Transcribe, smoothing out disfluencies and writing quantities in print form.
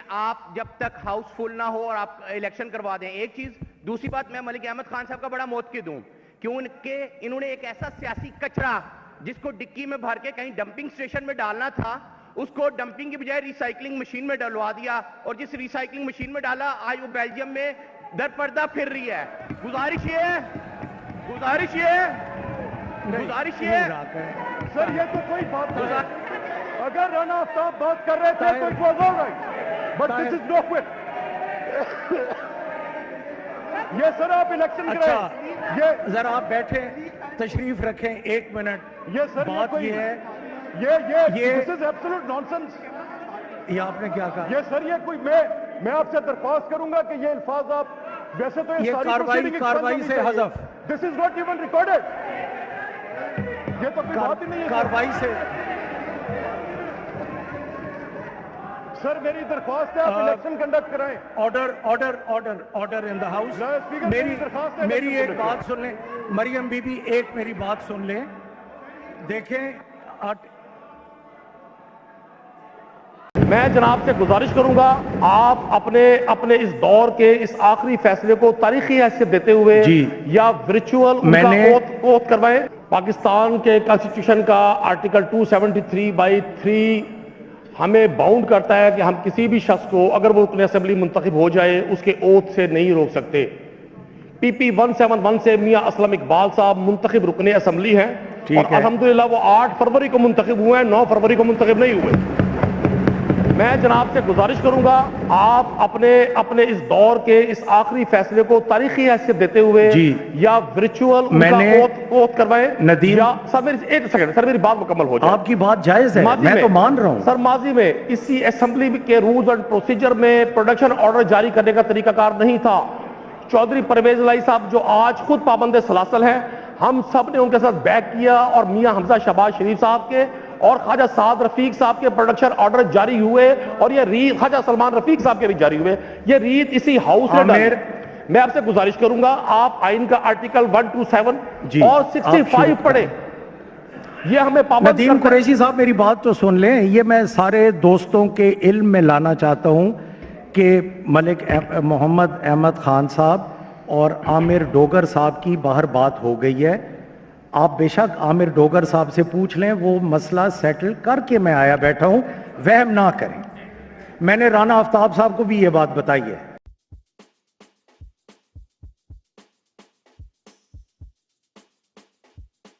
آپ جب تک ہاؤس فل نہ ہو اور آپ الیکشن کروا دیں ایک چیز. دوسری بات میں ملک احمد خان صاحب کا بڑا موتقد ہوں کیونکہ انہوں نے ایک ایسا سیاسی کچرا جس کو ڈکی میں بھر کے کہیں ڈمپنگ سٹیشن میں ڈالنا تھا اس کو ڈمپنگ کی بجائے ریسائکلنگ مشین میں ڈلوا دیا, اور جس ریسائکلنگ مشین میں ڈالا آج وہ بیلجیم میں در پردہ پھر رہی ہے. گزارش یہ سر یہ تو کوئی بات نہیں ہے. اگر رانا آفتاب بات کر رہے تھے تو it was all right. But this is no way. یہ سر آپ الیکشن کریں. یہ ذرا آپ بیٹھیں, تشریف رکھیں, 1 منٹ. یہ سر بات یہ ہے, یہ this is absolute nonsense. یہ آپ نے کیا کہا؟ یہ سر یہ کوئی میں آپ سے درخواست کروں گا کہ یہ الفاظ آپ ویسے تو یہ کاروائی سے حذف. This is not even recorded. یہ تو کوئی بات ہی نہیں ہے. کاروائی سے سر میری درخواست ہے آپ الیکشن کنڈکٹ کرائیں. Order in the house. میری ایک بات سن لیں مریم بی بی, ایک میری بات سن لیں. دیکھیں میں جناب سے گزارش کروں گا آپ اپنے اس دور کے اس آخری فیصلے کو تاریخی حیثیت دیتے ہوئے یا ورچوئل ان کا اوتھ کروائیں. پاکستان کے کانسٹیٹیوشن کا آرٹیکل 273/3 ہمیں باؤنڈ کرتا ہے کہ ہم کسی بھی شخص کو اگر وہ رکن اسمبلی منتخب ہو جائے اس کے اوتھ سے نہیں روک سکتے. PP 171 سے میاں اسلم اقبال صاحب منتخب رکن اسمبلی ہیں اور الحمدللہ وہ 8 فروری کو منتخب ہوئے ہیں, 9 فروری کو منتخب نہیں ہوئے. میں جناب سے گزارش کروں گا آپ اپنے اس دور کے اس آخری فیصلے کو تاریخی حیثیت دیتے ہوئے یا ورچوئل ان کا اوتھ کروائیں. ایک سیکنڈ سر, میری بات مکمل ہو جائے. آپ کی بات جائز ہے, میں تو مان رہا ہوں. سر ماضی میں اسی اسمبلی کے رولز اینڈ پروسیجر میں پروڈکشن آرڈر جاری کرنے کا طریقہ کار نہیں تھا. چودھری پرویز الہی صاحب جو آج خود پابند سلاسل ہیں, ہم سب نے ان کے ساتھ بیک کیا اور میاں حمزہ شہباز شریف صاحب کے اور خواجہ سعد رفیق صاحب کے پروڈکشن آرڈر جاری ہوئے اور یہ ریت خواجہ سلمان رفیق صاحب کے بھی جاری ہوئے. یہ ریت اسی ہاؤس نے ڈالی. میں آپ سے گزارش کروں گا آپ آئین کا آرٹیکل 127 اور 65 پڑھیں. یہ ہمیں پابند. ندیم قریشی صاحب میری بات تو سن لیں. یہ میں سارے دوستوں کے علم میں لانا چاہتا ہوں کہ ملک محمد احمد خان صاحب اور عامر ڈوگر صاحب کی باہر بات ہو گئی ہے. آپ بے شک عامر ڈوگر صاحب سے پوچھ لیں, وہ مسئلہ سیٹل کر کے میں آیا بیٹھا ہوں, وہم نہ کریں. میں نے رانا آفتاب صاحب کو بھی یہ بات بتائی ہے.